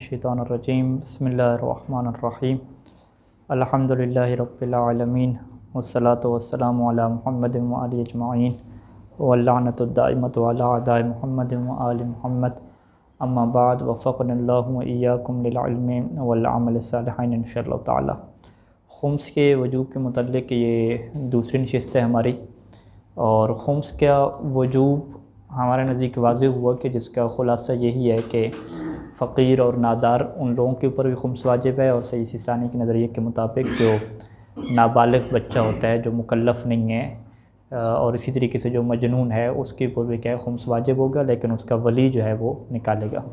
मिनश्शैतानिर्रजीम बिस्मिल्लाहिर्रहमानिर्रहीम अल्हम्दुलिल्लाहि रब्बिल आलमीन वस्सलातु वस्सलामु अला मुहम्मदिन व आलिहि अजमाइन वल्लअनतु दाइमतु अला अदाइ मुहम्मदिन व आलि मुहम्मद अम्मा बाद वफ़क़नल्लाहु व इय्याकुम लिल इल्मि वल अमलि सालिहीन इंशाअल्लाह ताला। खुम्स के वजूब के मुतल्लिक़ ये दूसरी नशिस्त है हमारी, और खुम्स का वजूब हमारे नज़दीक वाज़ेह हुआ कि जिसका ख़ुलासा यही है कि फ़कीर और नादार उन लोगों के ऊपर भी खुम्स वाजिब है, और सही सिस्तानी के नज़रिए के मुताबिक जो नाबालिग बच्चा होता है जो मुकल्लफ़ नहीं है और इसी तरीके से जो मजनून है उसके ऊपर भी क्या है खुम्स वाजिब होगा, लेकिन उसका वली जो है वो निकालेगा।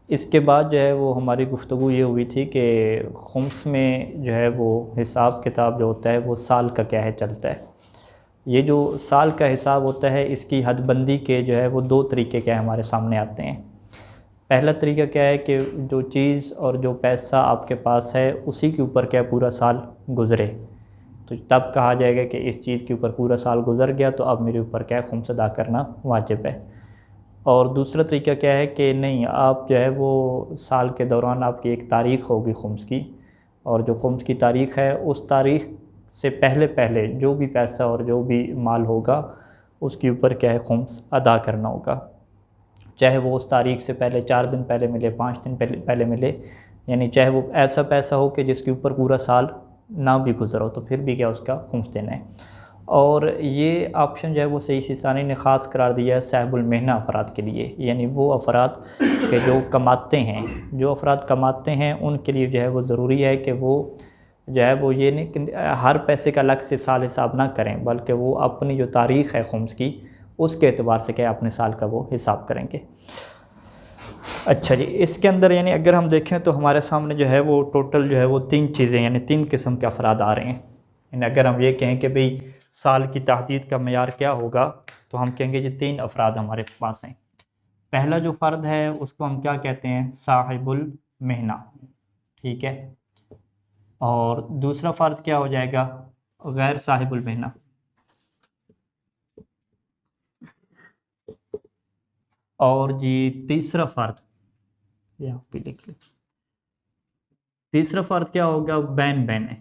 इसके बाद जो है वो हमारी गुफ्तगू ये हुई थी कि खुम्स में जो है वो हिसाब किताब जो होता है वो साल का क्या है चलता है। ये जो साल का हिसाब होता है इसकी हदबंदी के जो है वो दो तरीके क्या है हमारे सामने आते हैं। पहला तरीका क्या है कि जो चीज़ और जो पैसा आपके पास है उसी के ऊपर क्या पूरा साल गुज़रे, तो तब कहा जाएगा कि इस चीज़ के ऊपर पूरा साल गुज़र गया तो अब मेरे ऊपर क्या है खुम्स अदा करना वाजिब है। और दूसरा तरीका क्या है कि नहीं, आप जो है वो साल के दौरान आपकी एक तारीख़ होगी खुम्स की, और जो खुम्स की तारीख़ है उस तारीख़ से पहले पहले जो भी पैसा और जो भी माल होगा उसके ऊपर क्या है खुम्स अदा करना होगा, चाहे वो उस तारीख़ से पहले 4 दिन पहले मिले, 5 दिन पहले मिले, यानी चाहे वो ऐसा पैसा हो कि जिसके ऊपर पूरा साल ना भी गुज़रा हो तो फिर भी क्या उसका खुम्स देना है। और ये ऑप्शन जो है वो सही सिस्तानी ने ख़ास करार दिया है साहिबुल महना अफराद के लिए, यानी वो अफराद के जो कमाते हैं, जो अफराद कमाते हैं उनके लिए जो है वो ज़रूरी है कि वो जो है वो ये नहीं कि हर पैसे का अलग से साल हिसाब ना करें, बल्कि वो अपनी जो तारीख़ है खुम्स की उसके एतबार से क्या अपने साल का वो हिसाब करेंगे। अच्छा जी, इसके अंदर यानी अगर हम देखें तो हमारे सामने जो है वो टोटल जो है वो 3 चीज़ें यानी 3 किस्म के अफराद आ रहे हैं। यानी अगर हम ये कहें कि भाई साल की तहदीद का मेयार क्या होगा तो हम कहेंगे जी 3 अफराद हमारे पास हैं। पहला जो फ़र्द है उसको हम क्या कहते हैं, साहिबुल महना, ठीक है। और दूसरा फ़र्द क्या हो जाएगा, गैर साहिबुल महना। और जी तीसरा फ़र्द यहाँ पे लिख लें, तीसरा फ़र्द क्या होगा, बैन बैन है,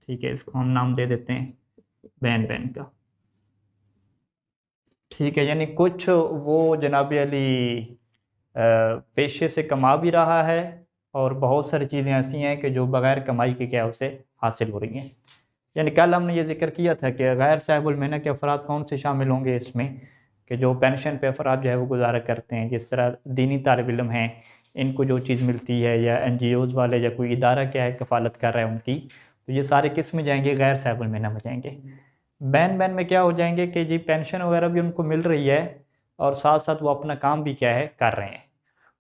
ठीक है, इसको हम नाम दे देते हैं बैन बैन का, ठीक है। यानी कुछ वो जनाब अली पेशे से कमा भी रहा है और बहुत सारी चीज़ें ऐसी हैं कि जो बग़ैर कमाई के क्या उसे हासिल हो रही हैं। यानी कल हमने ये जिक्र किया था कि गैर साहिबुल महना के अफराद कौन से शामिल होंगे इसमें, कि जो पेंशन पे अफराद जो है वो गुजारा करते हैं, जिस तरह दीनी तालिब इल्म हैं इनको जो चीज़ मिलती है, या NGOs वाले या कोई इदारा क्या है कफ़ालत कर रहा है उनकी, तो ये सारे किस में जाएंगे, गैर साहिबुल महना में जाएंगे। बैन बैन में क्या हो जाएंगे कि जी पेंशन वगैरह भी उनको मिल रही है और साथ साथ वो अपना काम भी क्या है कर रहे हैं।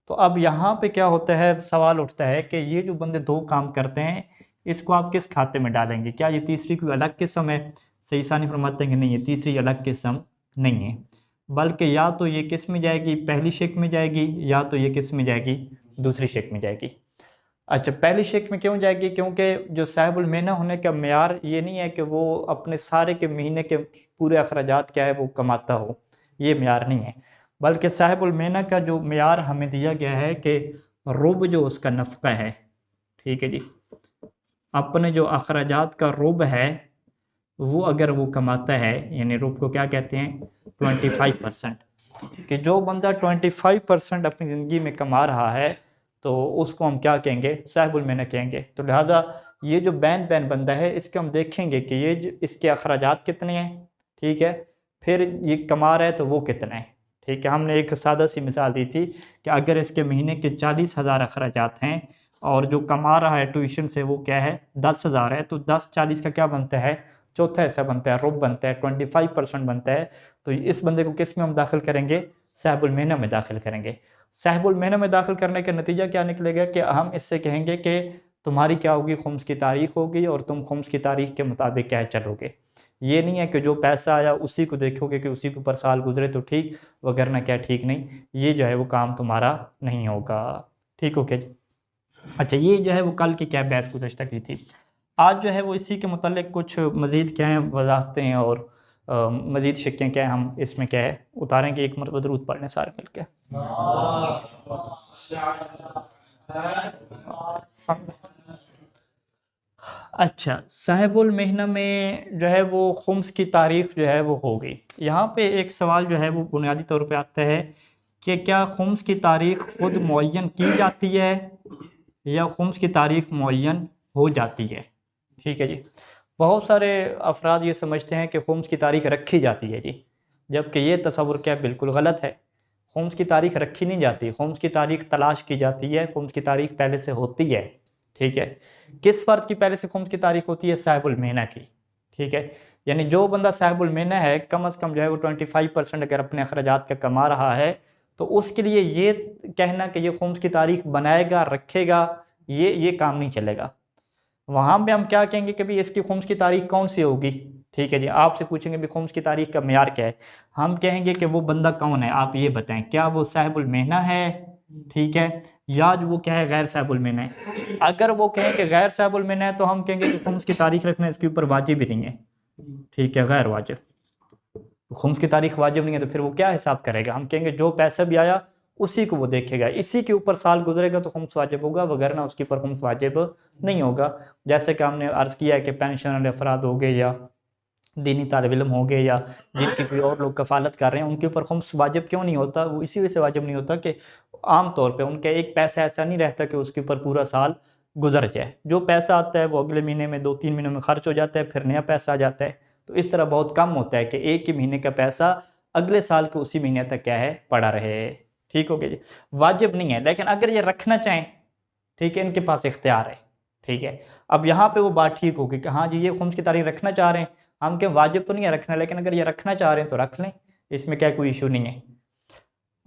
तो अब यहाँ पे क्या होता है, सवाल उठता है कि ये जो बंदे 2 काम करते हैं इसको आप किस खाते में डालेंगे, क्या ये तीसरी कोई अलग किस्म है। सही सानी फरमाते हैं कि नहीं, ये तीसरी अलग किस्म नहीं है, बल्कि या तो ये किस में जाएगी, पहली शिक में जाएगी, या तो ये किस में जाएगी, दूसरी शिक में जाएगी। अच्छा, पहली शिक में क्यों जाएगी, क्योंकि जो साहिबुल महना होने का मेयार ये नहीं है कि वो अपने सारे के महीने के पूरे अखराजात क्या है वो कमाता हो, ये मेयार नहीं है, बल्कि साहिबुल महना का जो मेयार हमें दिया गया है कि रुब जो उसका नफ़क़ा है, ठीक है जी, अपने जो अखराजात का रुब है वो अगर वो कमाता है, यानी रुब को क्या कहते हैं, 25%, कि जो बंदा 25% अपनी ज़िंदगी में कमा रहा है तो उसको हम क्या कहेंगे, साहिबुल महना कहेंगे। तो लिहाजा ये जो बैन बैन बंदा है इसके हम देखेंगे कि ये जो इसके अखराजात कितने हैं, ठीक है, फिर ये कमा रहा है तो वो कितना है, ठीक है। हमने एक सादा सी मिसाल दी थी कि अगर इसके महीने के 40,000 अखराजात हैं और जो कमा रहा है ट्यूशन से वो क्या है 10,000 है, तो 10-40 का क्या बनता है, चौथा हिस्सा बनता है, रुब बनता है, 25% बनता है। तो इस बंदे को किस में हम दाखिल करेंगे, साहिबुल महना में दाखिल करेंगे। साहिबुल महना में दाखिल करने का नतीजा क्या निकलेगा कि हम इससे कहेंगे कि तुम्हारी क्या होगी, खुम्स की तारीख़ होगी और तुम खुम्स की तारीख़ के मुताबिक क्या चलोगे। ये नहीं है कि जो पैसा आया उसी को देखोगे कि उसी के ऊपर साल गुजरे तो ठीक, वगरना क्या ठीक नहीं, ये जो है वो काम तुम्हारा नहीं होगा, ठीक हो क्या जी। अच्छा, ये जो है वो कल की क्या बहस गुज़श्ता की थी। आज जो है वो इसी के मुतालिक कुछ मज़ीद क्या है वजाहतें और मज़ीद शक्कें क्या है, हम इसमें क्या है उतारेंगे। एक मरतबा दरूद पढ़ने सारे मिलके। अच्छा, साहिबुल महना में जो है वो खुम्स की तारीख जो है वो हो गई। यहाँ पे एक सवाल जो है वो बुनियादी तौर पे आता है कि क्या खुम्स की तारीख खुद मुअय्यन की जाती है या खुम्स की तारीख मुअय्यन हो जाती है। ठीक है जी। बहुत सारे अफराद ये समझते हैं कि खुम्स की तारीख रखी जाती है जी, जबकि ये तसव्वुर क्या बिल्कुल गलत है। खुम्स की तारीख रखी नहीं जाती, खुम्स की तारीख तलाश की जाती है। खुम्स की तारीख पहले से होती है। ठीक है। किस फ़र्द की पहले से खुम्स की तारीख होती है? साहिबुल महना की। ठीक है। यानी जो बंदा साहिबुल महना है, कम अज़ कम जो है वो 25% अगर अपने अखराजात का कमा रहा है, तो उसके लिए ये कहना कि ये खुम्स की तारीख बनाएगा रखेगा, ये काम नहीं चलेगा। वहाँ पे हम क्या कहेंगे कि भाई इसकी खुम्स की तारीख कौन सी होगी। ठीक है जी। आपसे पूछेंगे भी खुम्स की तारीख का मेयार क्या है, हम कहेंगे कि वो बंदा कौन है, आप ये बताएं, क्या वो साहिबुल महना है, ठीक है, या जो वो क्या है गैर साहिबुल महना है। अगर वो कहें कि गैर साहिबुल महना है तो हम कहेंगे कि खुम्स की तारीख रखना इसके ऊपर वाजिब ही नहीं है। ठीक है, गैर वाजिब। खुम्स की तारीख वाजिब नहीं है तो फिर वो क्या हिसाब करेगा? हम कहेंगे जो पैसा भी आया उसी को वो देखेगा, इसी के ऊपर साल गुजरेगा तो खुम्स वाजिब होगा, वगरना उसके ऊपर खुम्स वाजिब नहीं होगा। जैसे कि हमने अर्ज़ किया है कि पेंशन वाले अफराद हो गए या दीनी तालिब इल्म हो गए या जिनकी कोई और लोग कफ़ालत कर रहे हैं, उनके ऊपर खुम्स वाजिब क्यों नहीं होता? वो इसी वजह से वाजिब नहीं होता कि आम तौर पे उनका एक पैसा ऐसा नहीं रहता कि उसके ऊपर पूरा साल गुजर जाए। जो पैसा आता है वो अगले महीने में 2-3 महीनों में खर्च हो जाता है, फिर नया पैसा आ जाता है। तो इस तरह बहुत कम होता है कि एक ही महीने का पैसा अगले साल के उसी महीने तक क्या है पड़ा रहे। ठीक हो गया जी। वाजिब नहीं है, लेकिन अगर ये रखना चाहें, ठीक है, इनके पास इख्तियार है। ठीक है। अब यहाँ पे वो बात ठीक होगी कि हाँ जी ये खुम्स की तारीख रखना चाह रहे हैं, हम क्या वाजिब तो नहीं है रखना, लेकिन अगर ये रखना चाह रहे हैं तो रख लें, इसमें क्या कोई इशू नहीं है।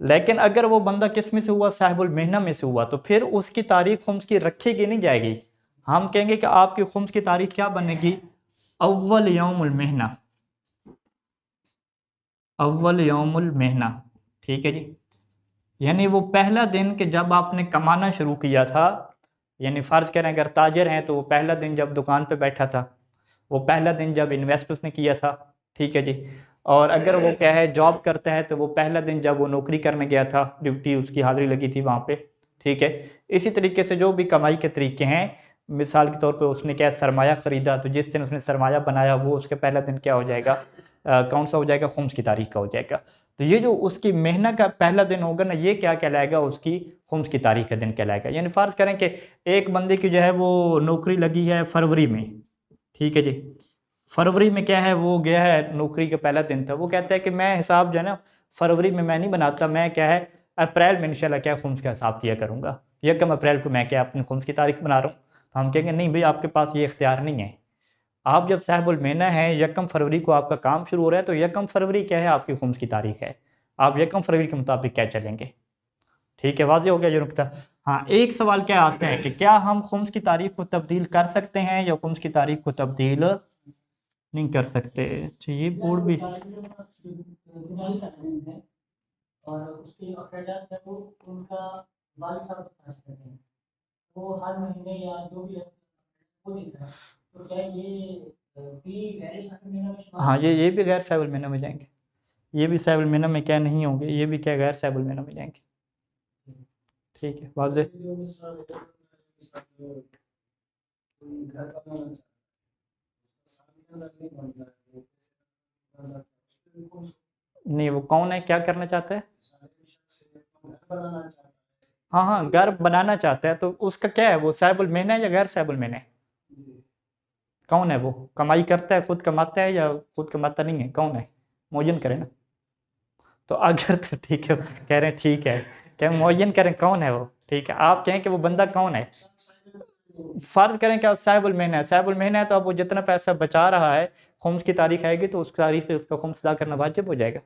लेकिन अगर वो बंदा किस में से हुआ? साहिबुल महना में से हुआ, तो फिर उसकी तारीख खुम्स की रखेगी नहीं जाएगी। हम कहेंगे कि आपकी खुम्स की तारीख क्या बनेगी? अव्वल यौमुल महना, अव्वल यौमुल महना। ठीक है जी। यानी वो पहला दिन कि जब आपने कमाना शुरू किया था, यानी फ़र्ज़ करें अगर ताजिर हैं तो वो पहला दिन जब दुकान पे बैठा था, वो पहला दिन जब इन्वेस्ट उसने किया था। ठीक है जी। और अगर वो क्या है जॉब करता है तो वो पहला दिन जब वो नौकरी करने गया था, ड्यूटी उसकी हाज़िरी लगी थी वहाँ पे। ठीक है। इसी तरीके से जो भी कमाई के तरीके हैं, मिसाल के तौर पे उसने क्या सरमाया ख़रीदा, तो जिस दिन उसने सरमाया बनाया वो उसके पहला दिन क्या हो जाएगा, कौन सा हो जाएगा? खुम्स की तारीख का हो जाएगा। तो ये जो उसकी मेहनत का पहला दिन होगा ना, ये क्या कहलाएगा? उसकी खुम्स की तारीख का दिन कहलाएगा। यानी फ़र्ज़ करें कि एक बंदे की जो है वो नौकरी लगी है फरवरी में। ठीक है जी। फरवरी में क्या है वो गया है, नौकरी का पहला दिन था, वो कहता है कि मैं हिसाब जो है ना फरवरी में मैं नहीं बनाता, मैं क्या है अप्रैल में इंशाल्लाह क्या खुम्स का हिसाब किया करूँगा, 1 अप्रैल को मैं क्या अपनी खुम्स की तारीख बना रहा हूँ। तो हम कहेंगे नहीं भाई आपके पास ये इख्तियार नहीं है। आप जब साहिबुल महना है 1 फरवरी को आपका काम शुरू हो रहा है, तो 1 फरवरी क्या है आपकी खुम्स की तारीख है, आप 1 फरवरी के मुताबिक क्या चलेंगे। ठीक है, वाज़ेह हो गया ये नुकता। हाँ, एक सवाल क्या आता है कि क्या हम खुम्स की तारीख को तब्दील कर सकते हैं या खुम्स की तारीख को तब्दील नहीं कर सकते। अच्छा, ये बोर्ड भी और उसके अखराजात है वो उनका वालिद साहब खर्च करते हैं, वो हर महीने या जो भी है वो देता है। तो क्या ये भी गैर शामिल महीना में शुमार? हाँ, ये भी गैर साहिबुल महना में जाएंगे, ये भी साहिबुल महना में क्या नहीं होंगे, ये भी क्या गैर साहिबुल महना में जाएंगे। ठीक है, वाज़ेह। नहीं, वो कौन है, क्या करना चाहता है? हाँ हाँ, घर बनाना चाहता है, तो उसका क्या है, वो साहिबुल महना है या गैर साहिबुल महना है? कौन है वो? कमाई करता है, खुद कमाता है या खुद कमाता नहीं है, कौन है? मुअय्यन करें ना। तो अगर तो ठीक है, कह रहे हैं ठीक है, क्या मुअय्यन करें कौन है वो। ठीक है, आप कहें कि वो बंदा कौन है। फ़र्ज़ करें कि साहिबुल महना है, साहिबुल महना है तो अब वो जितना पैसा बचा रहा है, खुम्स की तारीख आएगी तो उस तारीख पे उसका खुम्स अदा करना वाजिब हो जाएगा।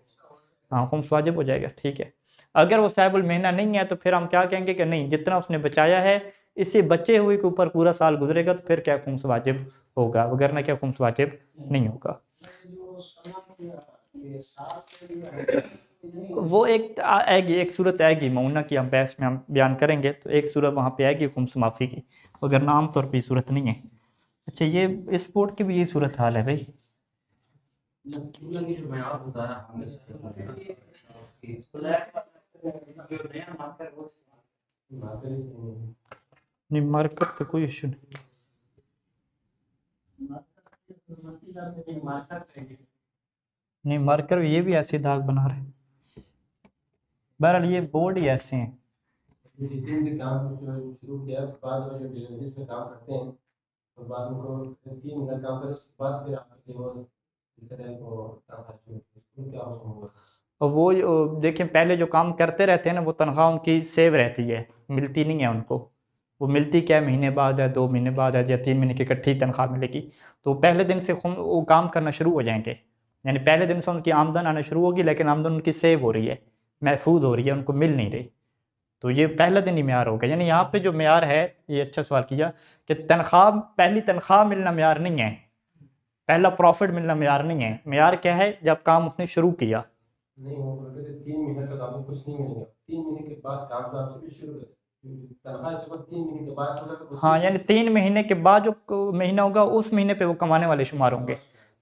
हाँ, खुम्स वाजिब हो जाएगा। ठीक है। अगर वो साहिबुल महना नहीं है तो फिर हम क्या कहेंगे कि नहीं, जितना उसने बचाया है इससे बचे हुए के ऊपर पूरा साल गुजरेगा तो फिर क्या खुम्स वाजिब होगा, वगरना क्या खुम्स वाजिब नहीं होगा। वो एक आएगी, एक सूरत आएगी मऊना की, हम बहस में हम बयान करेंगे, तो एक सूरत वहाँ पे आएगी खुम्स माफ़ी की, वगरना आम तौर पे ये सूरत नहीं है। अच्छा, ये इस बोर्ड की भी यही सूरत हाल है भाई। मतलब की जो मैार होता है हमें नहीं मार्कर तो कोई इशू नहीं। नहीं मार्कर ये भी ऐसे दाग बना रहे हैं। बहरहाल ये बोर्ड ही ऐसे हैं। जिस दिन से काम शुरू किया बाद में जो डिलीवरीज पे काम करते हैं तो बाद में 3 मिनट काम करने के बाद फिर आपके वो इस तरह को क्या होगा। और वो देखिए पहले जो काम करते रहते हैं ना वो तनख्वाह उनकी सेव रहती है, मिलती नहीं है उनको। वो मिलती क्या महीने बाद है, 2 महीने बाद है, या 3 महीने की इकट्ठी तनख्वाह मिलेगी। तो पहले दिन से वो काम करना शुरू हो जाएंगे, यानी पहले दिन से उनकी आमदन आना शुरू होगी, लेकिन आमदन उनकी सेव हो रही है, महफूज हो रही है, उनको मिल नहीं रही। तो ये पहला दिन ही म्यार होगा। यानी यहाँ पे जो म्यार है, ये अच्छा सवाल किया कि तनख्वाह, पहली तनख्वाह मिलना म्यार नहीं है, पहला प्रॉफिट मिलना म्यार नहीं है। म्यार क्या है, जब काम उसने शुरू किया। नहीं वो बोलते थे 3 महीने तक आपको कुछ नहीं मिलेगा, 3 महीने के बाद काम तो आप फिर शुरू करें तनख्वाह से 3 महीने के बाद होगा। हाँ यानी 3 महीने के बाद जो महीना होगा उस महीने पे वो कमाने वाले शुमार होंगे।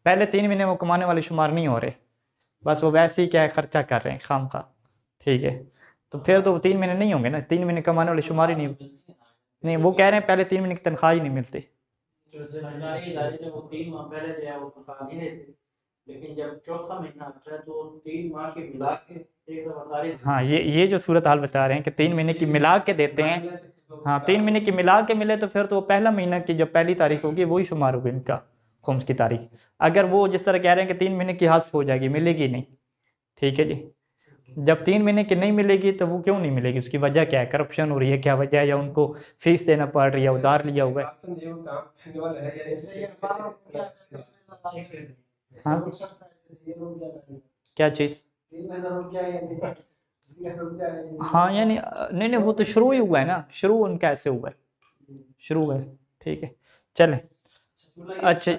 पहले 3 महीने वो कमाने वाले शुमार नहीं हो रहे, बस वो वैसे ही क्या है खर्चा कर रहे हैं खाम खा। ठीक है, तो फिर तो वो 3 महीने नहीं होंगे ना, 3 महीने कमाने वाले शुमार ही नहीं। वो कह रहे हैं पहले 3 महीने की तनख्वाह ही नहीं मिलती। सरकारी इदारे जो वो 3 माह पहले जो है वो तनख्वाह नहीं देते, लेकिन जब चौथा महीना आता है तो 3 माह के मिला के एक दफा सारे। हाँ ये जो सूरत हाल बता रहे हैं कि 3 महीने की मिला के देते हैं। हाँ 3 महीने की मिला के मिले तो फिर तो वो पहला महीना की जब पहली तारीख होगी वही शुमार होगी इनका खुम्स की तारीख। अगर वो जिस तरह कह रहे हैं कि 3 महीने की हस्फ हो जाएगी, मिलेगी नहीं। ठीक है जी, जब 3 महीने की नहीं मिलेगी तो वो क्यों नहीं मिलेगी, उसकी वजह क्या है, करप्शन हो रही है, क्या वजह है, या उनको फीस देना पड़ रही है, उधार लिया हुआ है। हाँ क्या चीज़। हाँ यानी नहीं वो तो शुरू ही हुआ है ना, शुरू उनका ऐसे हुआ है, शुरू हुआ है। ठीक है चलें। अच्छा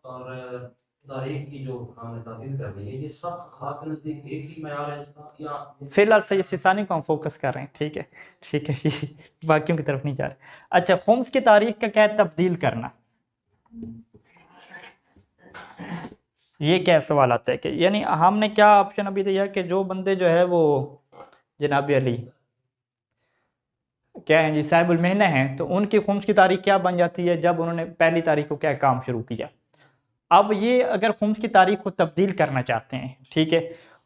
और तारीख की जो हमने तादील कर ली है, ये सब खाक के नज़दीक एक ही मैार है इसका, या फिलहाल सही सिसानी को हम फोकस कर रहे हैं। ठीक है ठीक है जी, बाकियों की तरफ नहीं जा रहे। अच्छा खुम्स की तारीख का क्या है, तब्दील करना। ये क्या सवाल आता है कि यानी हमने क्या ऑप्शन अभी दिया कि जो बंदे जो है वो जनाब अली क्या है जी साहिबुल महना हैं, तो उनकी खुम्स की तारीख क्या बन जाती है, जब उन्होंने पहली तारीख को क्या काम शुरू किया। अब ये अगर खुम्स की तारीख को तब्दील करना चाहते हैं, ठीक है,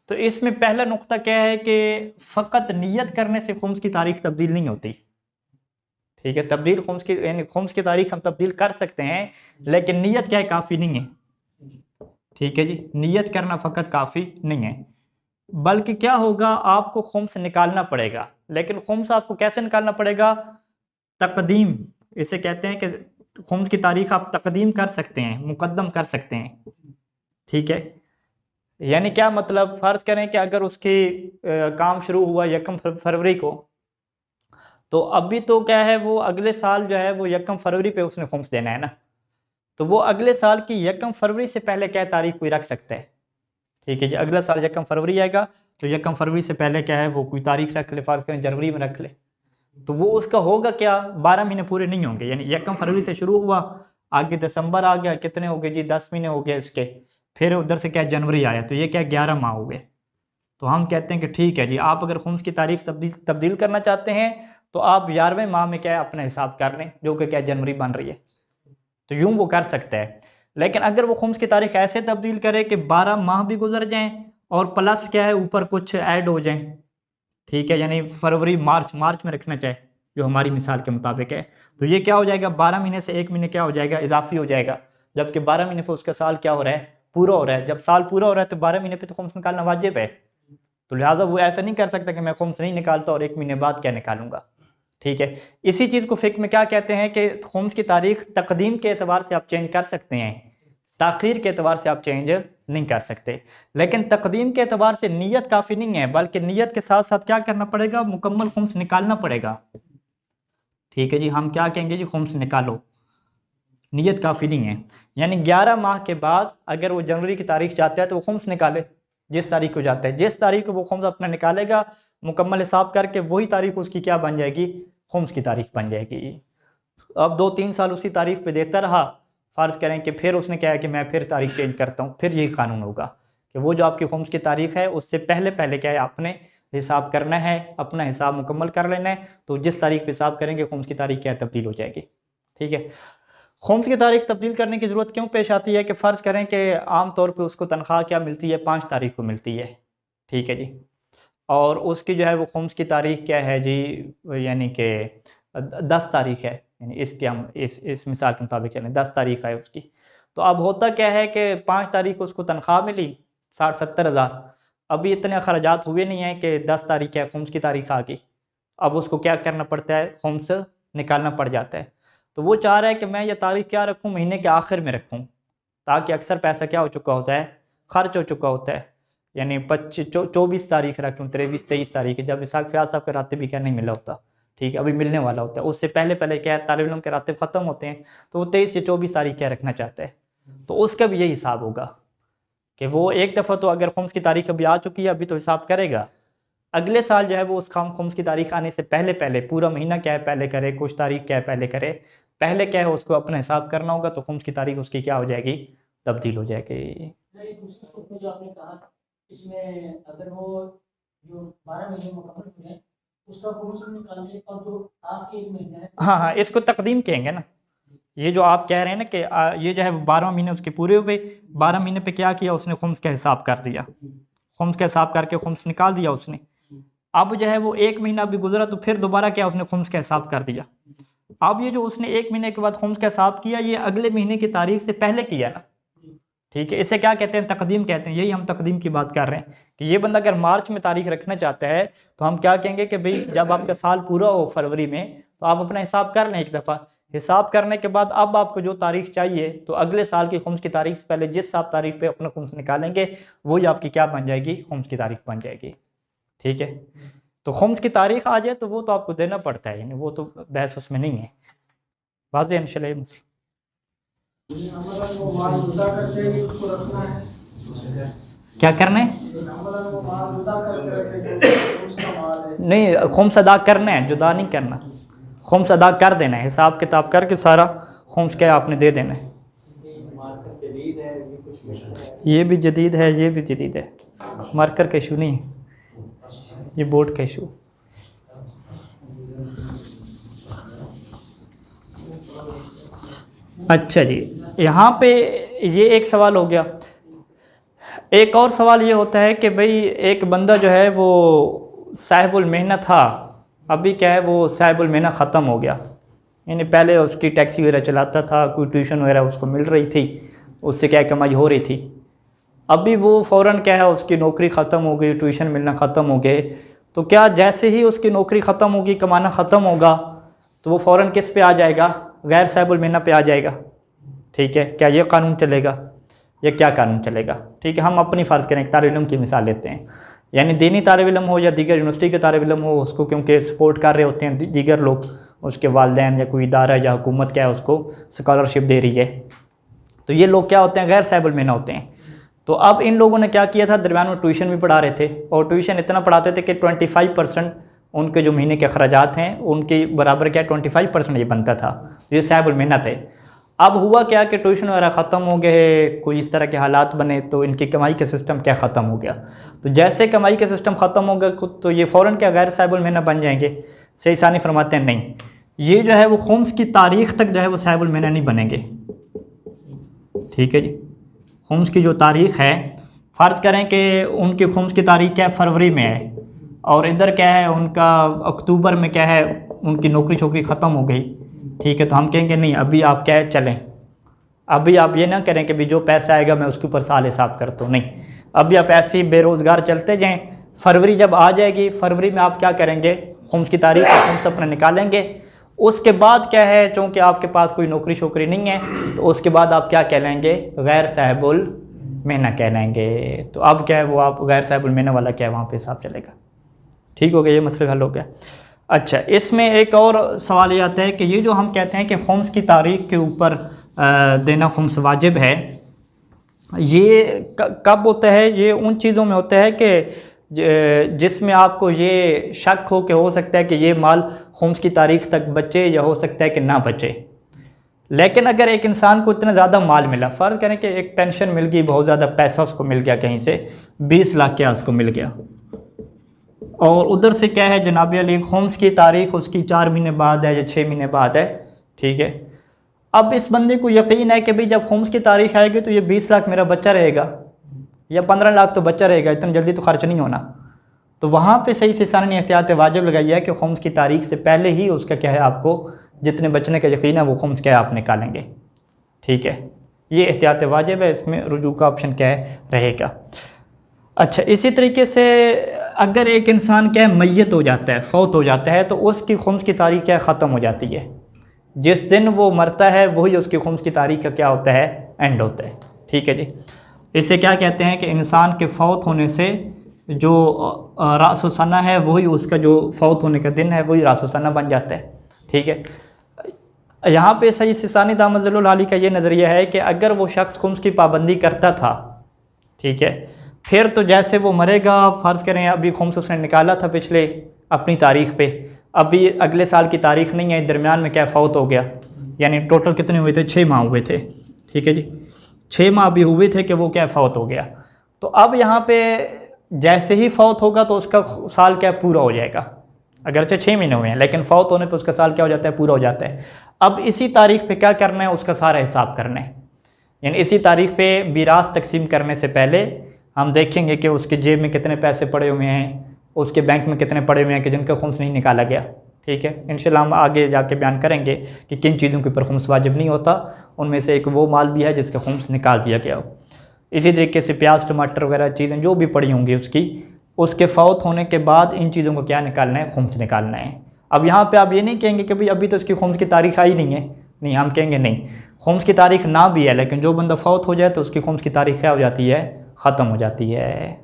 तो इसमें पहला नुक्ता क्या है कि फ़कत नियत करने से खुम्स की तारीख तब्दील नहीं होती। ठीक है, तब्दील खुम्स की यानी खुम्स की तारीख हम तब्दील कर सकते हैं, लेकिन नियत क्या है, काफ़ी नहीं है। ठीक है जी, नियत करना फ़कत काफ़ी नहीं है, बल्कि क्या होगा, आपको खुम्स निकालना पड़ेगा। लेकिन खुम्स आपको कैसे निकालना पड़ेगा, तकदीम इसे कहते हैं कि खुम्स की तारीख आप तकदीम कर सकते हैं, मुकद्दम कर सकते हैं। ठीक है, यानी क्या मतलब, फ़र्ज़ करें कि अगर उसकी काम शुरू हुआ 1 फरवरी को, तो अभी तो क्या है वो अगले साल जो है वो 1 फरवरी पे उसने खुम्स देना है ना, तो वो अगले साल की 1 फरवरी से पहले क्या तारीख कोई रख सकता है। ठीक है जी, अगला साल 1 फरवरी आएगा तो 1 फरवरी से पहले क्या है वो कोई तारीख रख ले, फ़र्ज़ करें जनवरी में रख ले, तो वो उसका होगा क्या, 12 महीने पूरे नहीं होंगे। यानी 1 फरवरी से शुरू हुआ, आगे दिसंबर आ गया, कितने हो गए जी, 10 महीने हो गए उसके, फिर उधर से क्या जनवरी आया, तो ये क्या 11 माह हो गए। तो हम कहते हैं कि ठीक है जी, आप अगर खुम्स की तारीख तब्दील करना चाहते हैं तो आप 11वें माह में क्या है अपना हिसाब कर लें, जो कि क्या जनवरी बन रही है, तो यूँ वो कर सकता है। लेकिन अगर वो खुम्स की तारीख ऐसे तब्दील करे कि 12 माह भी गुजर जाएं और प्लस क्या है ऊपर कुछ ऐड हो जाएं, ठीक है, यानी फरवरी मार्च में रखना चाहे जो हमारी मिसाल के मुताबिक है, तो ये क्या हो जाएगा, 12 महीने से 1 महीने क्या हो जाएगा, इजाफी हो जाएगा, जबकि 12 महीने पे उसका साल क्या हो रहा है, पूरा हो रहा है। जब साल पूरा हो रहा है तो 12 महीने पे तो खुम्स निकालना वाजिब है, तो लिहाजा वो ऐसा नहीं कर सकता कि मैं खुम्स नहीं निकालता और 1 महीने बाद क्या निकालूंगा। ठीक है, इसी चीज़ को फ़िक्र में क्या कहते हैं कि खुम्स की तारीख तकदीम के एतबार से आप चेंज कर सकते हैं, ताख़ीर के एतबार से आप चेंज नहीं कर सकते। लेकिन तकदीम के एतबार से नीयत काफ़ी नहीं है, बल्कि नीयत के साथ साथ क्या करना पड़ेगा, मुकम्मल खुम्स निकालना पड़ेगा। ठीक है जी, हम क्या कहेंगे जी, खुम्स निकालो, नीयत काफ़ी नहीं है। यानी 11 माह के बाद अगर वो जनवरी की तारीख चाहता है तो वो खुम्स निकाले, जिस तारीख को जाता है, जिस तारीख को वो खुम्स अपना निकालेगा मुकम्मल हिसाब करके, वही तारीख उसकी क्या बन जाएगी, खुम्स की तारीख बन जाएगी। अब 2-3 साल उसी तारीख पे देता रहा, फ़र्ज़ करें कि फिर उसने क्या है कि मैं फिर तारीख चेंज करता हूँ, फिर यही कानून होगा कि वो जो आपकी खुम्स की तारीख है उससे पहले पहले क्या है आपने हिसाब करना है, अपना हिसाब मुकम्मल कर लेना है। तो जिस तारीख पे हिसाब करेंगे खुम्स की तारीख क्या है तब्दील हो जाएगी। ठीक है, खुम्स की तारीख तब्दील करने की ज़रूरत क्यों पेश आती है कि फ़र्ज़ करें कि आम तौर पे उसको तनख्वाह क्या मिलती है, 5 तारीख को मिलती है। ठीक है जी, और उसकी जो है वो खुम्स की तारीख क्या है जी, यानी कि 10 तारीख है, यानी इसके हम इस मिसाल के मुताबिक चलें 10 तारीख है उसकी। तो अब होता क्या है कि 5 तारीख को उसको तनख्वाह मिली 60-70 हज़ार, अभी इतने अखराजात हुए नहीं हैं कि 10 तारीख है खुम्स की तारीख आ गई, अब उसको क्या करना पड़ता है, खुम्स निकालना पड़ जाता है। तो वो चाह रहा है कि मैं ये तारीख क्या रखूँ, महीने के आखिर में रखूँ, ताकि अक्सर पैसा क्या हो चुका होता है, खर्च हो चुका होता है। यानी 24 तारीख रख लूँ, 23-23 तारीख जब इसाक फ़याज़ साहब के रातिब भी क्या नहीं मिला होता, ठीक है, अभी मिलने वाला होता है, उससे पहले पहले क्या है तालिब इल्म के रातिब ख़त्म होते हैं, तो वो 23 या 24 तारीख क्या रखना चाहता है। तो उसका भी यही हिसाब होगा कि वो एक दफ़ा तो अगर खुम्स की तारीख अभी आ चुकी है, अभी तो हिसाब करेगा, अगले साल जो है वो उस खुम्स की तारीख आने से पहले पहले पूरा महीना क्या है पहले करे, कुछ तारीख क्या है पहले करे, पहले क्या है उसको अपना हिसाब करना होगा, तो खुम्स की तारीख उसकी क्या हो जाएगी, तब्दील हो जाएगी। नहीं, दूसरी सूरत में जो आपने कहा, इसमें अगर वो जो 12 महीने मुकम्मल हो जाए उसका खुम्स निकाल ले, और जो आखिरी एक महीना है हाँ, इसको तकदीम कहेंगे ना। ये जो आप कह रहे हैं ना कि ये जो है 12 महीने उसके पूरे हुए, 12 महीने पे क्या किया उसने, खुम्स का हिसाब कर दिया, खुम्स का हिसाब करके खुम्स निकाल दिया उसने। अब जो है वो एक महीना भी गुजरा तो फिर दोबारा क्या उसने खुम्स का हिसाब कर दिया। अब ये जो उसने एक महीने के बाद खुम्स का हिसाब किया, ये अगले महीने की तारीख से पहले किया ना, ठीक है, इसे क्या कहते हैं, तकदीम कहते हैं। यही हम तकदीम की बात कर रहे हैं कि ये बंदा अगर मार्च में तारीख रखना चाहता है तो हम क्या कहेंगे कि भाई जब आपका साल पूरा हो फरवरी में, तो आप अपना हिसाब कर लें एक दफ़ा, हिसाब करने के बाद अब आपको जो तारीख चाहिए तो अगले साल की खुम्स की तारीख से पहले जिस आप तारीख पे अपना खुम्स निकालेंगे वही आपकी क्या बन जाएगी, खुम्स की तारीख बन जाएगी। ठीक है, तो खुम्स की तारीख आ जाए तो वो तो आपको देना पड़ता है, यानी वो तो बहस उसमें नहीं है। वाज़ेह है इंशाल्लाह ये मसला। क्या करना है, नहीं खुम्स अदा करना है, जुदा नहीं करना, खुम्स अदा कर देना है, हिसाब किताब करके सारा खुम्स क्या आपने दे देना है। ये भी जदीद है, ये भी जदीद है, मार्कर का इशू नहीं है, ये बोर्ड का इशू। अच्छा जी, यहाँ पे ये एक सवाल हो गया। एक और सवाल ये होता है कि भाई एक बंदा जो है वो साहिबुल मेहनत था, अभी क्या है वो साहिबुल मेहनत ख़त्म हो गया, यानी पहले उसकी टैक्सी वगैरह चलाता था, कोई ट्यूशन वगैरह उसको मिल रही थी, उससे क्या कमाई हो रही थी। अभी वो फ़ौरन क्या है उसकी नौकरी ख़त्म हो गई, ट्यूशन मिलना ख़त्म हो गए, तो क्या जैसे ही उसकी नौकरी ख़त्म होगी, कमाना ख़त्म होगा, तो वो फ़ौरन किस पे आ जाएगा, गैर साहिबुल मेहनत पे आ जाएगा। ठीक है, क्या ये कानून चलेगा, ये क्या कानून चलेगा। ठीक है, हम अपनी फ़र्ज़ करें एक तालिब इल्म की मिसाल लेते हैं, यानी दीनी तालिब इल्म हो या दीगर यूनिवर्सिटी के तालिब इल्म हो, उसको क्योंकि सपोर्ट कर रहे होते हैं दीगर लोग, उसके वालिदैन या कोई इदारा या हुकूमत क्या है उसको स्कॉलरशिप दे रही है, तो ये लोग क्या होते हैं, गैर साहिबुल मेहनत होते हैं। तो अब इन लोगों ने क्या किया था, दरमियान में ट्यूशन भी पढ़ा रहे थे, और ट्यूशन इतना पढ़ाते थे कि 25% उनके जो महीने के अखराजात हैं उनके बराबर क्या 25% ये बनता था, ये साहिबुल मेहनत है। अब हुआ क्या कि ट्यूशन वगैरह ख़त्म हो गए, कोई इस तरह के हालात बने, तो इनकी कमाई का सिस्टम क्या ख़त्म हो गया। तो जैसे कमाई का सिस्टम ख़त्म हो गया तो ये फ़ौरन क्या गैर साहिबुल मेहनत बन जाएंगे। सही सानी फरमाते हैं नहीं, ये जो है वो खुम्स की तारीख़ तक जो है वो साहिबुल मेहनत नहीं बनेंगे। ठीक है जी, खुम्स की जो तारीख़ है, फ़र्ज़ करें कि उनकी खुम्स की तारीख़ क्या है फरवरी में है, और इधर क्या है उनका अक्टूबर में क्या है उनकी नौकरी छोकरी ख़त्म हो गई। ठीक है, तो हम कहेंगे नहीं अभी आप क्या है चलें, अभी आप ये ना करें कि भी जो पैसा आएगा मैं उसके ऊपर साल हिसाब करता हूँ, नहीं, अभी आप ऐसे ही बेरोज़गार चलते जाएँ। फरवरी जब आ जाएगी, फरवरी में आप क्या करेंगे, खुम्स की तारीख खुम्स अपना निकालेंगे। उसके बाद क्या है, चूँकि आपके पास कोई नौकरी शोकरी नहीं है, तो उसके बाद आप क्या कहलाएंगे, गैर साहिबुल मेहनत कहलाएंगे। तो अब क्या है वो आप गैर साहिबुल मेहनत वाला क्या है वहाँ पे हिसाब चलेगा। ठीक हो गया, ये मसला हल हो गया। अच्छा, इसमें एक और सवाल ये आता है कि ये जो हम कहते हैं कि खुम्स की तारीख के ऊपर देना खुम्स वाजिब है, ये कब होता है, ये उन चीज़ों में होता है कि जिसमें आपको ये शक हो कि हो सकता है कि ये माल खुम्स की तारीख तक बचे या हो सकता है कि ना बचे। लेकिन अगर एक इंसान को इतना ज़्यादा माल मिला, फ़र्ज़ करें कि एक पेंशन मिल गई, बहुत ज़्यादा पैसा उसको मिल गया, कहीं से 20 लाख क्या उसको मिल गया, और उधर से क्या है जनाब अली खुम्स की तारीख उसकी 4 महीने बाद है या 6 महीने बाद है, ठीक है। अब इस बंदे को यकीन है कि भाई जब खुम्स की तारीख आएगी तो ये 20 लाख मेरा बच्चा रहेगा या 15 लाख तो बच्चा रहेगा, इतना जल्दी तो खर्च नहीं होना। तो वहाँ पे सही से सानी ने एहतियात वाजिब लगाई है कि खुम्स की तारीख से पहले ही उसका क्या है, आपको जितने बचने का यकीन है वो खुम्स क्या है आप निकालेंगे, ठीक है। ये एहतियात वाजिब है, इसमें रुजू का ऑप्शन क्या है रहेगा। अच्छा, इसी तरीके से अगर एक इंसान क्या है मैयत हो जाता है, फौत हो जाता है, तो उसकी खुम्स की तारीख क्या ख़त्म हो जाती है। जिस दिन वो मरता है वही उसकी खुम्स की तारीख का क्या होता है, एंड होता है, ठीक है जी। इसे क्या कहते हैं कि इंसान के फौत होने से जो रासुसना है वही उसका जो फौत होने का दिन है वही रासुसना बन जाता है, ठीक है। यहाँ पे सही सिसानी दामद अली का ये नज़रिया है कि अगर वो शख्स खुम्स की पाबंदी करता था, ठीक है, फिर तो जैसे वो मरेगा, फ़र्ज़ करें अभी खुम्स उसने निकाला था पिछले अपनी तारीख पे, अभी अगले साल की तारीख नहीं है, दरमियान में क्या फौत हो गया, यानी टोटल कितने हुए थे, 6 माह हुए थे, ठीक है जी, 6 माह अभी हुए थे कि वो क्या फौत हो गया। तो अब यहाँ पे जैसे ही फौत होगा तो उसका साल क्या पूरा हो जाएगा, अगरचे 6 महीने हुए हैं लेकिन फौत होने पर उसका साल क्या हो जाता है, पूरा हो जाता है। अब इसी तारीख पे क्या करना है, उसका सारा हिसाब करना है, यानी इसी तारीख पे मीरास तकसीम करने से पहले हम देखेंगे कि उसके जेब में कितने पैसे पड़े हुए हैं, उसके बैंक में कितने पड़े हुए हैं कि जिनका खुम्स नहीं निकाला गया, ठीक है। इंशाल्लाह हम आगे जाके बयान करेंगे कि किन चीज़ों के ऊपर खुम्स वाजिब नहीं होता, उनमें से एक वो माल भी है जिसका खुम्स निकाल दिया गया हो। इसी तरीके से प्याज टमाटर वगैरह चीज़ें जो भी पड़ी होंगी उसके फौत होने के बाद इन चीज़ों को क्या निकालना है, खुम्स निकालना है। अब यहाँ पे आप ये नहीं कहेंगे कि भाई अभी तो इसकी खुम्स की तारीख आई नहीं है, नहीं, हम कहेंगे नहीं, खुम्स की तारीख ना भी है लेकिन जो बंदा फौत हो जाए तो उसकी खुम्स की तारीख क्या हो जाती है, ख़त्म हो जाती है,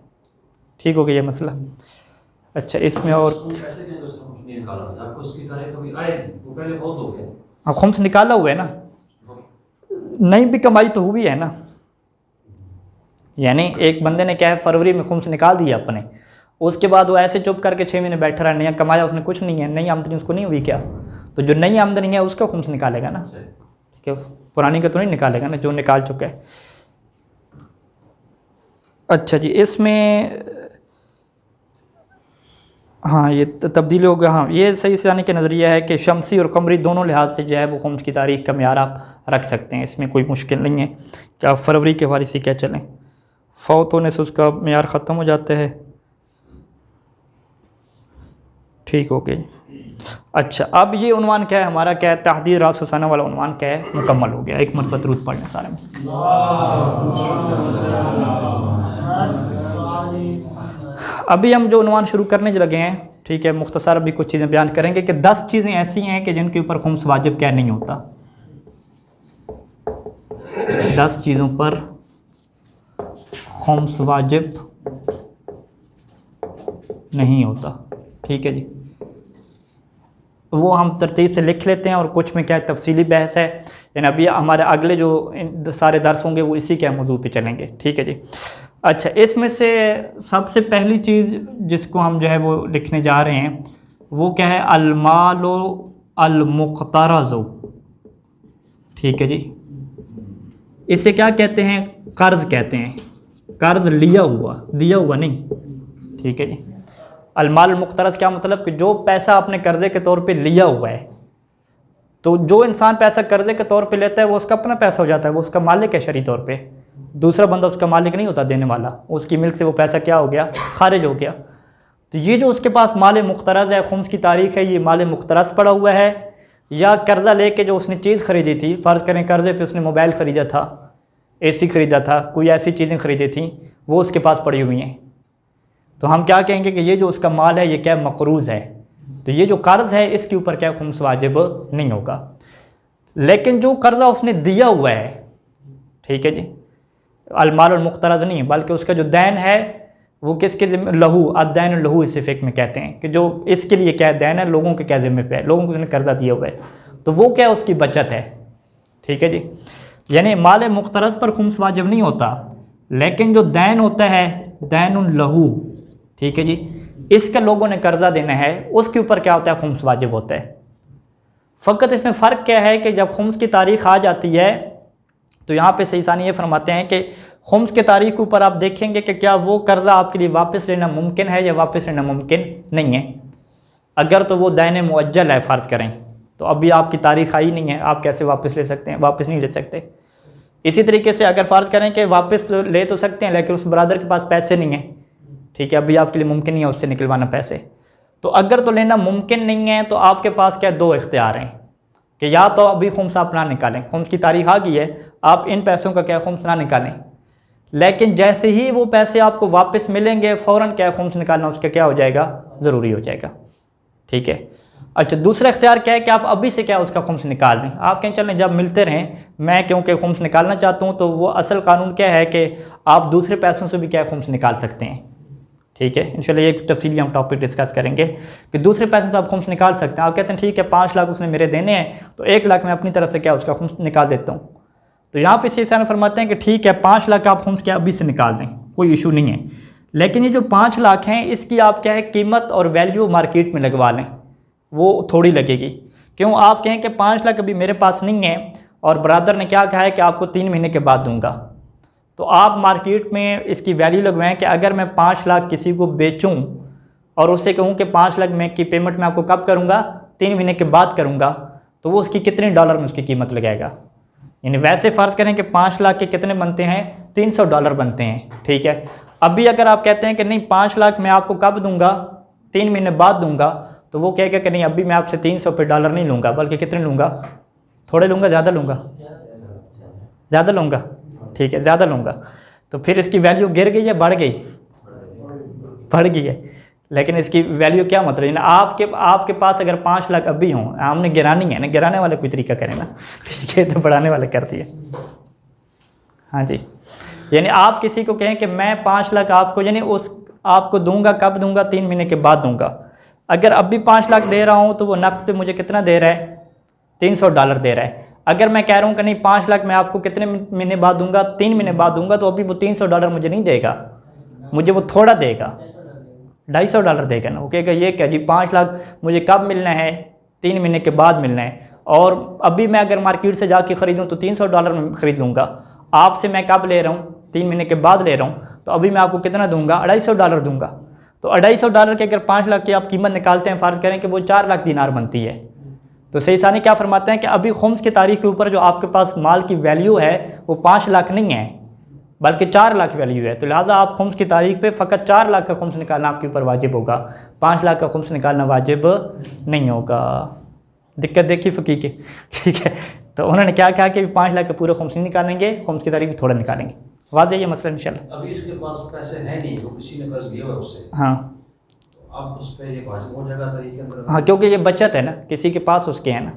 ठीक हो गया ये मसला। अच्छा, इसमें और हाँ, खुम्स निकाला हुआ है ना, नहीं भी कमाई तो हुई है ना, यानी एक बंदे ने क्या है फरवरी में खुम्स निकाल दिया अपने, उसके बाद वो ऐसे चुप करके 6 महीने बैठा रहा, नहीं कमाया उसने कुछ नहीं है, नई आमदनी उसको नहीं हुई क्या, तो जो नई आमदनी है उसका खुम्स निकालेगा ना, ठीक है, पुरानी का तो नहीं निकालेगा ना, जो निकाल चुका है। अच्छा जी, इसमें हाँ ये तब्दीली हो गया, हाँ ये सही से आने का नज़रिया है कि शमसी और कमरी दोनों लिहाज से जो है वो खुम्स की तारीख का म्यार आप रख सकते हैं, इसमें कोई मुश्किल नहीं है कि आप फरवरी के हवाले से क्या चलें, फौत होने से उसका म्यार ख़त्म हो जाता है, ठीक हो गई। अच्छा, अब ये उन्वान क्या है हमारा, क्या है तहदीद रासुसना वाला उन्वान क्या है, मुकम्मल हो गया। एक मरतबा दरूद पढ़ने सारे में। अभी हम जो उन्वान शुरू करने लगे हैं, ठीक है, मुख्तसर अभी कुछ चीज़ें बयान करेंगे कि 10 चीज़ें ऐसी हैं कि जिनके ऊपर खुम्स वाजिब क्या नहीं होता, 10 चीज़ों पर खुम्स वाजिब नहीं होता, ठीक है जी। वो हम तरतीब से लिख लेते हैं और कुछ में क्या है तफसीली बहस है, यानी अभी हमारे अगले जो सारे दर्स होंगे वो इसी के मौजू पे चलेंगे, ठीक है जी। अच्छा, इसमें से सबसे पहली चीज़ जिसको हम जो है वो लिखने जा रहे हैं वो क्या है, अलमालो अलमुक़तरज़ु, ठीक है जी। इसे क्या कहते हैं, कर्ज़ कहते हैं, कर्ज़ लिया हुआ, दिया हुआ नहीं, ठीक है जी। अलमाल मुख्तरस क्या मतलब कि जो पैसा आपने कर्ज़े के तौर पे लिया हुआ है, तो जो इंसान पैसा कर्ज़े के तौर पे लेता है वो उसका अपना पैसा हो जाता है, वो उसका मालिक है शरई तौर पे, दूसरा बंदा उसका मालिक नहीं होता देने वाला, उसकी मिल्क से वो पैसा क्या हो गया, खारिज हो गया। तो ये जो उसके पास माल मुख्तरज़ है, खुम्स की तारीख है, ये माल मुख्तरज़ पड़ा हुआ है, या कर्ज़ा लेके जो उसने चीज़ ख़रीदी थी, फ़र्ज़ करें कर्ज़े पे उसने मोबाइल ख़रीदा था, AC ख़रीदा था, कोई ऐसी चीज़ें ख़रीदी थी वो उसके पास पड़ी हुई हैं, तो हम क्या कहेंगे कि ये जो उसका माल है ये क्या मक़रूज़ है, तो ये जो कर्ज़ है इसके ऊपर क्या खुम्स वाजिब नहीं होगा। लेकिन जो कर्ज़ा उसने दिया हुआ है, ठीक है जी, अलमाल और मुख्तरज़ नहीं बल्कि उसका जो दैन है वो किसके ज़िम्मे, लहू, अदैन लहू इस फ़िक़्ह में कहते हैं कि जो इसके लिए क्या दैन है, लोगों के क्या ज़िम्मे पे है, लोगों को उसने कर्ज़ा दिया हुआ है, तो वो क्या उसकी बचत है, ठीक है जी। यानी माल मुख्तरज़ पर खुम्स वाजिब नहीं होता, लेकिन जो दैन होता है दैन लहू, ठीक है जी, इसका लोगों ने कर्ज़ा देना है उसके ऊपर क्या होता है खुम्स वाजिब होता है। फ़कत इसमें फ़र्क क्या है कि जब खुम्स की तारीख़ आ जाती है तो यहाँ पे सही सानी ये फरमाते हैं कि खुम्स के तारीख़ के ऊपर आप देखेंगे कि क्या वो कर्ज़ा आपके लिए वापस लेना मुमकिन है या वापस लेना मुमकिन नहीं है। अगर तो वो दैन मुअज्जल है फ़र्ज़ करें, तो अभी आपकी तारीख़ आई नहीं है, आप कैसे वापस ले सकते हैं? वापस नहीं ले सकते। इसी तरीके से अगर फ़र्ज़ करें कि वापस ले तो सकते हैं लेकिन उस बरादर के पास पैसे नहीं हैं, ठीक है, अभी आपके लिए मुमकिन नहीं है उससे निकलवाना पैसे, तो अगर तो लेना मुमकिन नहीं है तो आपके पास क्या दो इख्तियार हैं कि या तो अभी खुम्स आप ना निकालें, खुम्स की तारीख़ आ गई है, आप इन पैसों का क्या खुम्स ना निकालें, लेकिन जैसे ही वो पैसे आपको वापस मिलेंगे फ़ौरन क्या खुम्स निकालना उसका क्या हो जाएगा, ज़रूरी हो जाएगा, ठीक है। अच्छा, दूसरा इख्तियार क्या है कि आप अभी से क्या उसका खुम्स निकाल दें। आप कहें चलें जब मिलते रहें, मैं क्योंकि खुम्स निकालना चाहता हूँ, तो वो असल कानून क्या है कि आप दूसरे पैसों से भी क्या खुम्स निकाल सकते हैं, ठीक है। इंशाल्लाह ये तफसीली हम टॉपिक डिस्कस करेंगे कि दूसरे पैसों से आप खुम्स निकाल सकते हैं। आप कहते हैं ठीक है 5 लाख उसने मेरे देने हैं तो 1 लाख मैं अपनी तरफ से क्या उसका खुम्स निकाल देता हूँ, तो यहाँ पे शेख साहब फरमाते हैं कि ठीक है 5 लाख आप खुम्स क्या अभी से निकाल दें, कोई इशू नहीं है, लेकिन ये जो 5 लाख हैं इसकी आप क्या है कीमत और वैल्यू मार्केट में लगवा लें, वो थोड़ी लगेगी। क्यों? आप कहें कि 5 लाख अभी मेरे पास नहीं है और ब्रदर ने क्या कहा है कि आपको 3 महीने के बाद दूंगा, तो आप मार्केट में इसकी वैल्यू लगवाएं कि अगर मैं 5 लाख किसी को बेचूं और उससे कहूं कि 5 लाख में की पेमेंट मैं आपको कब करूंगा, 3 महीने के बाद करूंगा, तो वो उसकी कितने डॉलर में उसकी कीमत लगाएगा। यानी वैसे फ़र्ज़ करें कि 5 लाख के कितने बनते हैं, $300 बनते हैं, ठीक है। अभी अगर आप कहते हैं कि नहीं 5 लाख मैं आपको कब दूंगा, 3 महीने बाद दूंगा, तो वो कहेगा कि नहीं अभी मैं आपसे $300 नहीं लूँगा, बल्कि कितने लूँगा, थोड़े लूँगा, ज़्यादा लूँगा, ज़्यादा लूँगा, ठीक है, ज़्यादा लूँगा। तो फिर इसकी वैल्यू गिर गई या बढ़ गई, बढ़ गई है। लेकिन इसकी वैल्यू क्या मतलब है ना, आपके पास अगर 5 लाख अभी हों, हमने गिरानी है ना, गिराने वाले कोई तरीका करें ना, ठीक है, तो बढ़ाने वाले करती है। हाँ जी, यानी आप किसी को कहें कि मैं 5 लाख आपको यानी उस आपको दूंगा, कब दूंगा, 3 महीने के बाद दूंगा। अगर अभी 5 लाख दे रहा हूँ तो वो नक़द पे मुझे कितना दे रहा है, $300 दे रहा है। अगर मैं कह रहा हूँ कि नहीं 5 लाख मैं आपको कितने महीने बाद दूंगा, 3 महीने बाद दूंगा, तो अभी वो $300 मुझे नहीं देगा, मुझे वो थोड़ा देगा, $250 देगा ना। वो कहेगा ये क्या जी 5 लाख मुझे कब मिलना है, 3 महीने के बाद मिलना है, और अभी मैं अगर मार्केट से जाके ख़रीदूँ तो $300 में ख़रीद लूँगा, आपसे मैं कब ले रहा हूँ, 3 महीने के बाद ले रहा हूँ, तो अभी मैं आपको कितना दूंगा, $250 दूंगा। तो $250 के अगर 5 लाख की आप कीमत निकालते हैं, फ़र्ज़ करें कि वो 4 लाख दिनार बनती है, तो सही सानी क्या फरमाते हैं कि अभी खुम्स की तारीख़ के ऊपर जो आपके पास माल की वैल्यू है वो 5 लाख नहीं है बल्कि 4 लाख वैल्यू है। तो लिहाजा आप खुम्स की तारीख़ पे फ़कत 4 लाख का खुम्स निकालना आपके ऊपर वाजिब होगा, 5 लाख का खुम्स निकालना वाजिब नहीं होगा। दिक्कत देखी फ़कीह की, ठीक है। तो उन्होंने क्या कहा कि 5 लाख का पूरा खुम्स नहीं निकालेंगे, खुम्स की तारीख़ थोड़ा निकालेंगे। वाज़ेह ये मसला इंशाल्लाह। अभी इसके पास पैसे हैं नहीं, तो किसी ने कर्ज लिया हुआ है उससे, हाँ अब उस पर ये वाजिब हो जाएगा तरीके अंदर। हाँ, क्योंकि ये बचत है ना, किसी के पास उसके है ना,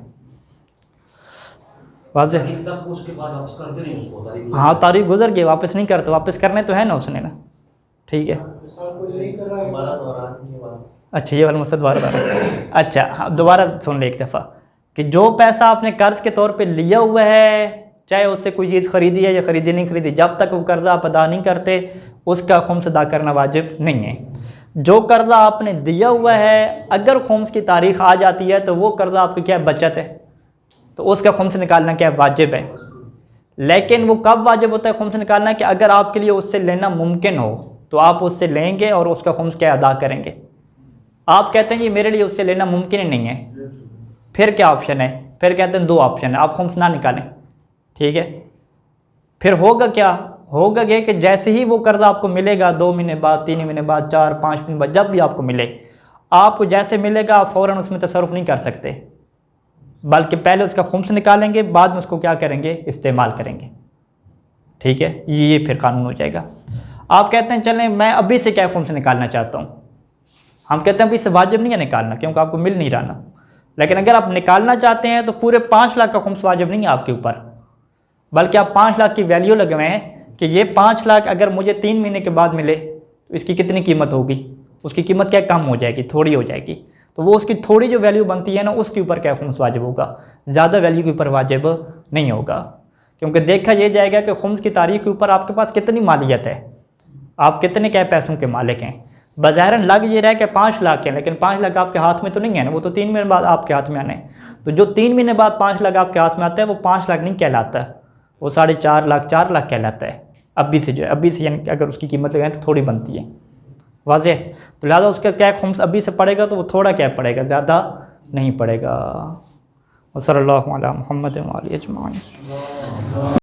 वाज़ेह। तारीख तक वो उसके बाद वापस करते नहीं उसको, तारीख हाँ तारीख गुजर गई, वापस नहीं करते, वापस करने तो है ना उसने ना, ठीक है। हमारा दौरान नहीं हुआ। अच्छा ये वाला मसला दोबारा अच्छा हाँ दोबारा सुन ले एक दफ़ा कि जो पैसा आपने कर्ज़ के तौर पे लिया हुआ है, चाहे उससे कोई चीज़ ख़रीदी है या ख़रीदी नहीं ख़रीदी, जब तक वो कर्ज़ा आप अदा नहीं करते उसका खुम्स अदा करना वाजिब नहीं है। जो कर्ज़ा आपने दिया हुआ है अगर खुम्स की तारीख़ आ जाती है तो वो कर्ज़ा आपकी क्या बचत है, तो उसका खुम्स निकालना क्या वाजिब है। लेकिन वो कब वाजिब होता है खुम्स निकालना, कि अगर आपके लिए उससे लेना मुमकिन हो तो आप उससे लेंगे और उसका खुम्स क्या अदा करेंगे। आप कहते हैं कि मेरे लिए उससे लेना मुमकिन ही नहीं है, फिर क्या ऑप्शन है, फिर कहते हैं 2 ऑप्शन है, आप खुम्स ना निकालें, ठीक है। फिर होगा क्या, होगा ये कि जैसे ही वो कर्ज़ा आपको मिलेगा 2 महीने बाद, 3 महीने बाद, 4-5 महीने बाद, जब भी आपको मिले, आपको जैसे मिलेगा आप फ़ौरन उसमें तसर्रुफ़ नहीं कर सकते, बल्कि पहले उसका खुम्स निकालेंगे, बाद में उसको क्या करेंगे, इस्तेमाल करेंगे, ठीक है। ये फिर कानून हो जाएगा। आप कहते हैं चलें मैं अभी से क्या खुम्स निकालना चाहता हूँ, हम कहते हैं अभी से वाजिब नहीं है निकालना क्योंकि आपको मिल नहीं रहा ना, लेकिन अगर आप निकालना चाहते हैं तो पूरे 5 लाख का खुम्स वाजिब नहीं है आपके ऊपर, बल्कि आप 5 लाख की वैल्यू लगवाएं कि ये 5 लाख अगर मुझे 3 महीने के बाद मिले तो इसकी कितनी कीमत होगी, उसकी कीमत क्या कम हो जाएगी, थोड़ी हो जाएगी, तो वो उसकी थोड़ी जो वैल्यू बनती है ना उसके ऊपर क्या खुम्स वाजिब होगा, ज़्यादा वैल्यू के ऊपर वाजिब नहीं होगा। क्योंकि देखा यह जाएगा कि खुम्स की तारीख के ऊपर आपके पास कितनी मालियत है, आप कितने क्या पैसों के मालिक हैं। बज़ाहिरन लग ये रहा है कि 5 लाख हैं, लेकिन 5 लाख आपके हाथ में तो नहीं है ना, वो तो 3 महीने बाद आपके हाथ में आने हैं। तो जो 3 महीने बाद 5 लाख आपके हाथ में आता है वो 5 लाख नहीं कहलाता है, वो 4.5 लाख 4 लाख कहलाता है अभी से, जो है अभी से, यानी कि अगर उसकी कीमत लगाएं तो थोड़ी बनती है। वाज़े, तो लिहाजा उसका क्या खुम्स अभी से पड़ेगा तो वो थोड़ा क्या पड़ेगा, ज़्यादा नहीं पड़ेगा। वसल्लल्लाहु अला मुहम्मद व आलिहि अजमाइन।